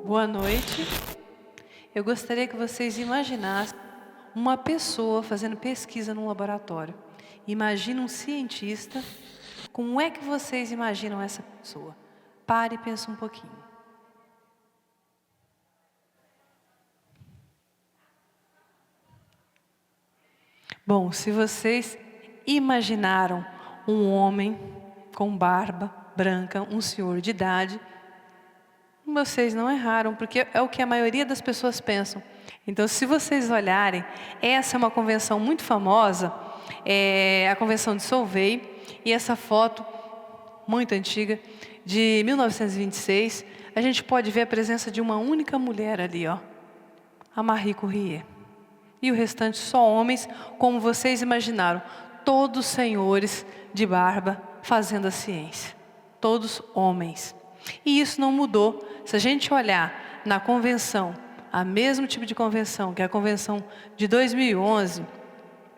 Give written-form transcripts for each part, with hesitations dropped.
Boa noite. Eu gostaria que vocês imaginassem uma pessoa fazendo pesquisa num laboratório. Imagina um cientista. Como é que vocês imaginam essa pessoa? Pare e pense um pouquinho. Bom, se vocês imaginaram um homem com barba branca, um senhor de idade, vocês não erraram, porque é o que a maioria das pessoas pensam. Então, se vocês olharem, essa é uma convenção muito famosa, é a Convenção de Solvay, e essa foto, muito antiga, de 1926, a gente pode ver a presença de uma única mulher ali, ó, a Marie Curie. E o restante só homens, como vocês imaginaram, todos senhores de barba fazendo a ciência. Todos homens. E isso não mudou. Se a gente olhar na convenção, a mesmo tipo de convenção, que é a convenção de 2011,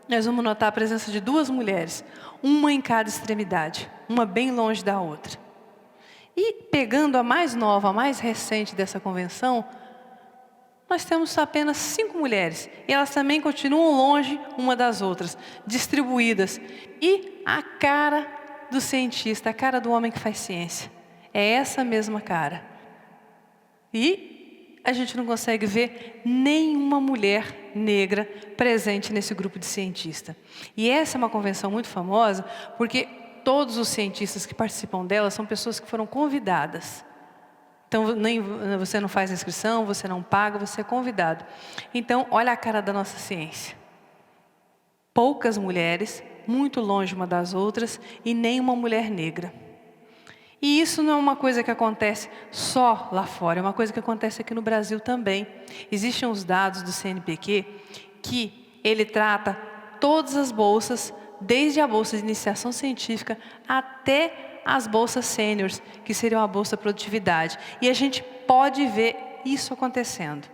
nós vamos notar a presença de duas mulheres, uma em cada extremidade, uma bem longe da outra. E pegando a mais nova, a mais recente dessa convenção, nós temos apenas 5 mulheres, e elas também continuam longe uma das outras, distribuídas. E a cara do cientista, a cara do homem que faz ciência, é essa mesma cara. E a gente não consegue ver nenhuma mulher negra presente nesse grupo de cientistas. E essa é uma convenção muito famosa, porque todos os cientistas que participam dela são pessoas que foram convidadas. Então, nem, você não faz inscrição, você não paga, você é convidado. Então, olha a cara da nossa ciência. Poucas mulheres, muito longe uma das outras, e nenhuma mulher negra. E isso não é uma coisa que acontece só lá fora, é uma coisa que acontece aqui no Brasil também. Existem os dados do CNPq que ele trata todas as bolsas, desde a bolsa de iniciação científica até as bolsas sêniores, que seriam a bolsa produtividade. E a gente pode ver isso acontecendo.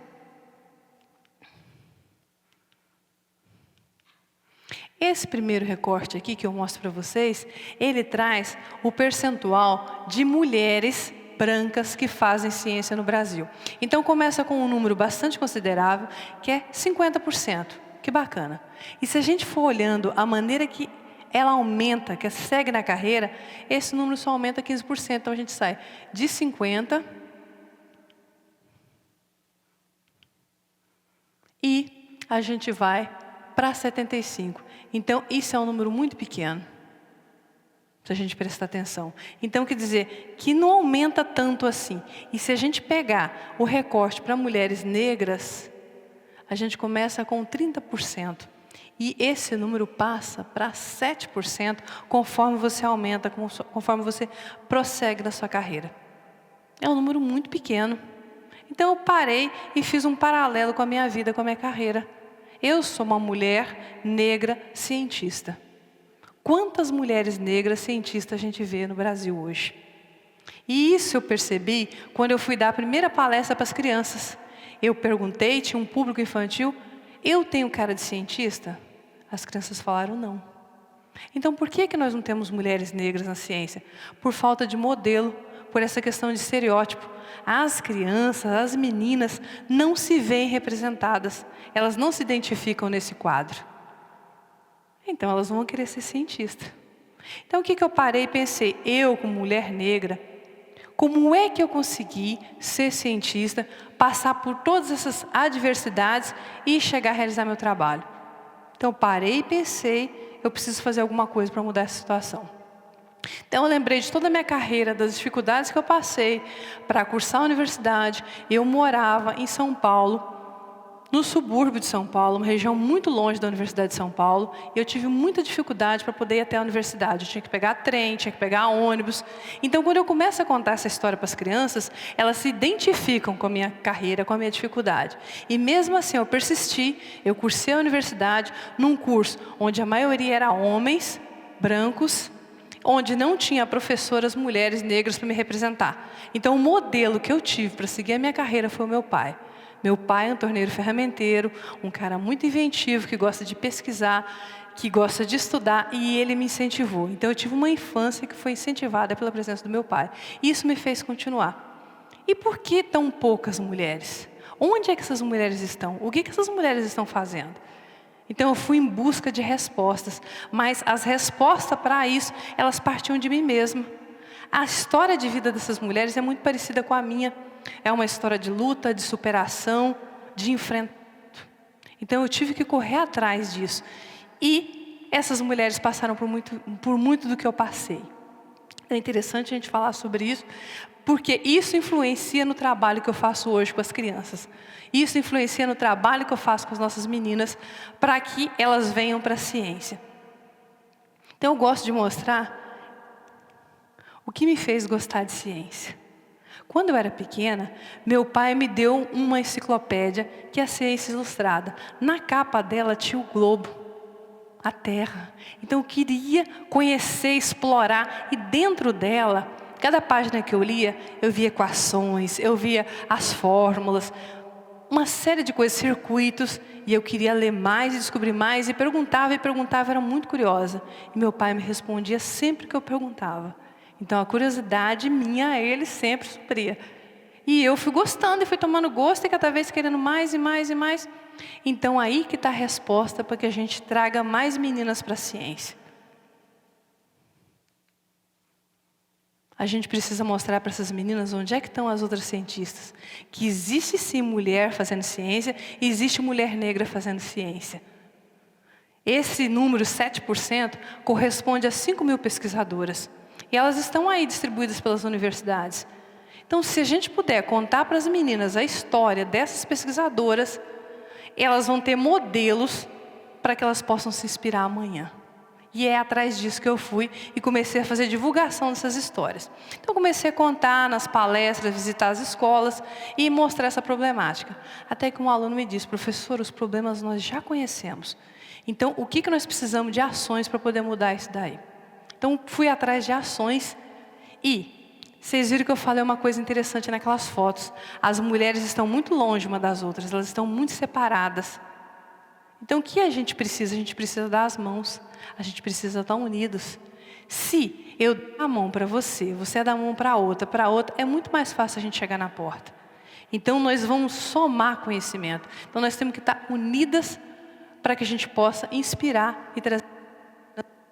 Esse primeiro recorte aqui que eu mostro para vocês, ele traz o percentual de mulheres brancas que fazem ciência no Brasil. Então começa com um número bastante considerável, que é 50%. Que bacana. E se a gente for olhando a maneira que ela aumenta, que segue na carreira, esse número só aumenta 15%. Então a gente sai de 50% e a gente vai para 75%. Então isso é um número muito pequeno, se a gente prestar atenção. Então quer dizer que não aumenta tanto assim. E se a gente pegar o recorte para mulheres negras, a gente começa com 30%. E esse número passa para 7% conforme você aumenta, conforme você prossegue na sua carreira. É um número muito pequeno. Então eu parei e fiz um paralelo com a minha vida, com a minha carreira. Eu sou uma mulher negra cientista. Quantas mulheres negras cientistas a gente vê no Brasil hoje? E isso eu percebi quando eu fui dar a primeira palestra para as crianças. Eu perguntei, tinha um público infantil, eu tenho cara de cientista? As crianças falaram não. Então por que nós não temos mulheres negras na ciência? Por falta de modelo, por essa questão de estereótipo. As crianças, as meninas não se veem representadas. Elas não se identificam nesse quadro. Então elas vão querer ser cientista. Então o que eu parei e pensei? Eu, como mulher negra, como é que eu consegui ser cientista, passar por todas essas adversidades e chegar a realizar meu trabalho? Então eu parei e pensei, eu preciso fazer alguma coisa para mudar essa situação. Então eu lembrei de toda a minha carreira, das dificuldades que eu passei para cursar a universidade. Eu morava em São Paulo, no subúrbio de São Paulo, uma região muito longe da Universidade de São Paulo, e eu tive muita dificuldade para poder ir até a universidade. Eu tinha que pegar trem, tinha que pegar ônibus. Então, quando eu começo a contar essa história para as crianças, elas se identificam com a minha carreira, com a minha dificuldade. E mesmo assim, eu persisti, eu cursei a universidade num curso onde a maioria era homens, brancos, onde não tinha professoras mulheres negras para me representar. Então, o modelo que eu tive para seguir a minha carreira foi o meu pai. Meu pai é um torneiro ferramenteiro, um cara muito inventivo, que gosta de pesquisar. que gosta de estudar, e ele me incentivou. Então eu tive uma infância que foi incentivada pela presença do meu pai. E isso me fez continuar. E por que tão poucas mulheres? Onde é que essas mulheres estão? O que essas mulheres estão fazendo? Então eu fui em busca de respostas, mas as respostas para isso, elas partiam de mim mesma. A história de vida dessas mulheres é muito parecida com a minha. É uma história de luta, de superação, de enfrentamento. Então eu tive que correr atrás disso. E essas mulheres passaram por muito do que eu passei. É interessante a gente falar sobre isso, porque isso influencia no trabalho que eu faço hoje com as crianças. Isso influencia no trabalho que eu faço com as nossas meninas, para que elas venham para a ciência. Então eu gosto de mostrar o que me fez gostar de ciência. Quando eu era pequena, meu pai me deu uma enciclopédia, que é a Ciência Ilustrada. Na capa dela tinha o globo, a Terra. Então eu queria conhecer, explorar, e dentro dela, cada página que eu lia, eu via equações, eu via as fórmulas, uma série de coisas, circuitos, e eu queria ler mais e descobrir mais, e perguntava, era muito curiosa. E meu pai me respondia sempre que eu perguntava. Então a curiosidade minha, ele sempre supria. E eu fui gostando, e fui tomando gosto, e cada vez querendo mais e mais e mais. Então aí que está a resposta para que a gente traga mais meninas para a ciência. A gente precisa mostrar para essas meninas onde é que estão as outras cientistas. Que existe sim mulher fazendo ciência, e existe mulher negra fazendo ciência. Esse número, 7%, corresponde a 5.000 pesquisadoras. E elas estão aí distribuídas pelas universidades. Então, se a gente puder contar para as meninas a história dessas pesquisadoras, elas vão ter modelos para que elas possam se inspirar amanhã. E é atrás disso que eu fui e comecei a fazer divulgação dessas histórias. Então, comecei a contar nas palestras, visitar as escolas e mostrar essa problemática. Até que um aluno me disse: professor, os problemas nós já conhecemos. Então, o que nós precisamos de ações para poder mudar isso daí? Então, fui atrás de ações e vocês viram que eu falei uma coisa interessante naquelas fotos. As mulheres estão muito longe uma das outras, elas estão muito separadas. Então, o que a gente precisa? A gente precisa dar as mãos, a gente precisa estar unidos. Se eu dar a mão para você, você dá a mão para outra, é muito mais fácil a gente chegar na porta. Então, nós vamos somar conhecimento. Então, nós temos que estar unidas para que a gente possa inspirar e trazer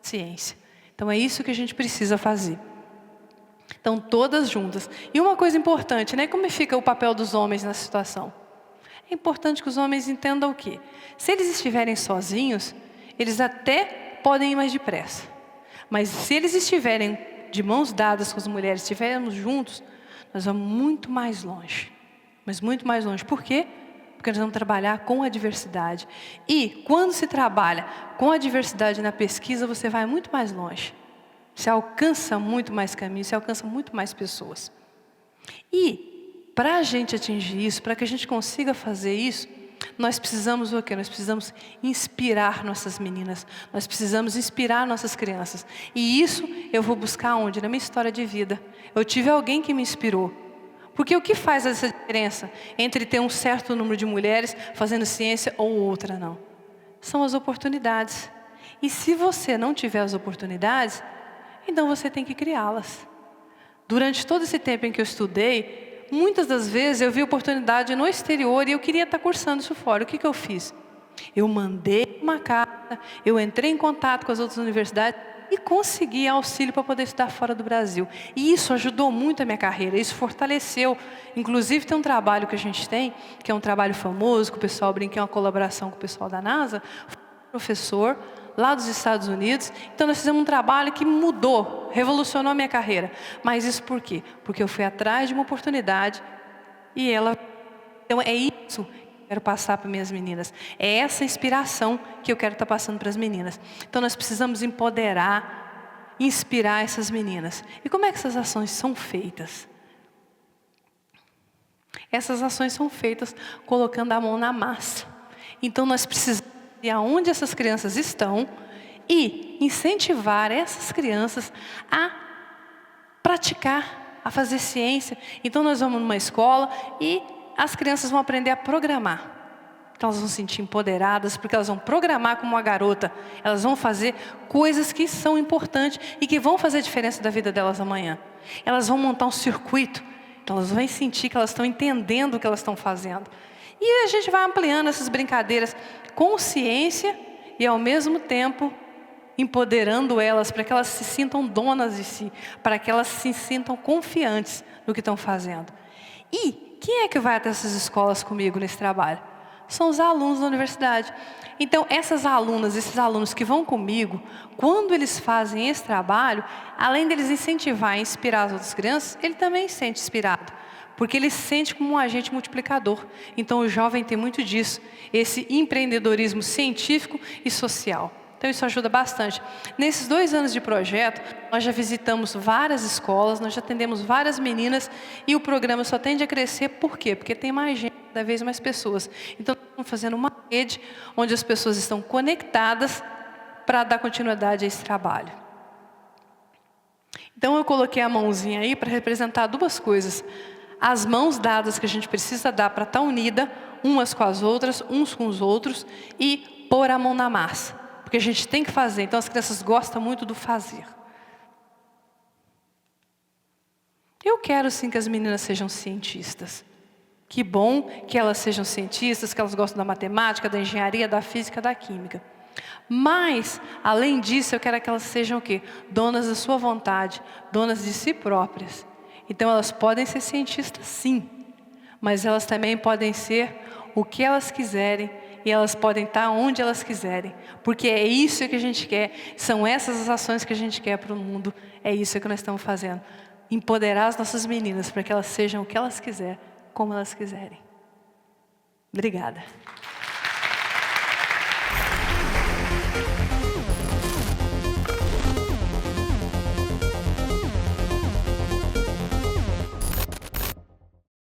ciência. Então, é isso que a gente precisa fazer. Então, todas juntas. E uma coisa importante, né? Como fica o papel dos homens nessa situação? É importante que os homens entendam o quê? Se eles estiverem sozinhos, eles até podem ir mais depressa. Mas se eles estiverem de mãos dadas com as mulheres, estivermos juntos, nós vamos muito mais longe. Mas muito mais longe. Por quê? Porque nós vamos trabalhar com a diversidade. E quando se trabalha com a diversidade na pesquisa, você vai muito mais longe. Você alcança muito mais caminhos, você alcança muito mais pessoas. E para a gente atingir isso, para que a gente consiga fazer isso, nós precisamos o quê? Nós precisamos inspirar nossas meninas. Nós precisamos inspirar nossas crianças. E isso eu vou buscar onde? Na minha história de vida. Eu tive alguém que me inspirou. Porque o que faz essa diferença entre ter um certo número de mulheres fazendo ciência ou outra não? São as oportunidades. E se você não tiver as oportunidades, então você tem que criá-las. Durante todo esse tempo em que eu estudei, muitas das vezes eu vi oportunidade no exterior e eu queria estar cursando isso fora. O que eu fiz? Eu mandei uma carta, eu entrei em contato com as outras universidades e consegui auxílio para poder estudar fora do Brasil. E isso ajudou muito a minha carreira, isso fortaleceu. Inclusive tem um trabalho que a gente tem, que é um trabalho famoso, que o pessoal brinca, é uma colaboração com o pessoal da NASA, professor lá dos Estados Unidos. Então nós fizemos um trabalho que mudou, revolucionou a minha carreira. Mas isso por quê? Porque eu fui atrás de uma oportunidade e ela... Então é isso que eu quero passar para minhas meninas. É essa inspiração que eu quero estar passando para as meninas. Então nós precisamos empoderar, inspirar essas meninas. E como é que essas ações são feitas? Essas ações são feitas colocando a mão na massa. Então nós precisamos ir aonde essas crianças estão e incentivar essas crianças a praticar, a fazer ciência. Então nós vamos numa escola e as crianças vão aprender a programar. Então elas vão se sentir empoderadas, porque elas vão programar como uma garota. Elas vão fazer coisas que são importantes e que vão fazer a diferença da vida delas amanhã. Elas vão montar um circuito. Então elas vão sentir que elas estão entendendo o que elas estão fazendo. E a gente vai ampliando essas brincadeiras com ciência e ao mesmo tempo empoderando elas para que elas se sintam donas de si, para que elas se sintam confiantes no que estão fazendo. E quem é que vai até essas escolas comigo nesse trabalho? São os alunos da universidade. Então, essas alunas, esses alunos que vão comigo, quando eles fazem esse trabalho, além deles incentivar e inspirar as outras crianças, ele também se sente inspirado, porque ele se sente como um agente multiplicador. Então, o jovem tem muito disso, esse empreendedorismo científico e social. Então, isso ajuda bastante. Nesses 2 anos de projeto, nós já visitamos várias escolas, nós já atendemos várias meninas e o programa só tende a crescer. Por quê? Porque tem mais gente, cada vez mais pessoas. Então, estamos fazendo uma rede onde as pessoas estão conectadas para dar continuidade a esse trabalho. Então, eu coloquei a mãozinha aí para representar 2 coisas. As mãos dadas que a gente precisa dar para estar unida, umas com as outras, uns com os outros, e pôr a mão na massa. Porque a gente tem que fazer, então as crianças gostam muito do fazer. Eu quero sim que as meninas sejam cientistas. Que bom que elas sejam cientistas, que elas gostam da matemática, da engenharia, da física, da química. Mas, além disso, eu quero que elas sejam o quê? Donas da sua vontade, donas de si próprias. Então elas podem ser cientistas sim, mas elas também podem ser o que elas quiserem, e elas podem estar onde elas quiserem, porque é isso que a gente quer, são essas as ações que a gente quer para o mundo, é isso que nós estamos fazendo. Empoderar as nossas meninas para que elas sejam o que elas quiserem, como elas quiserem. Obrigada.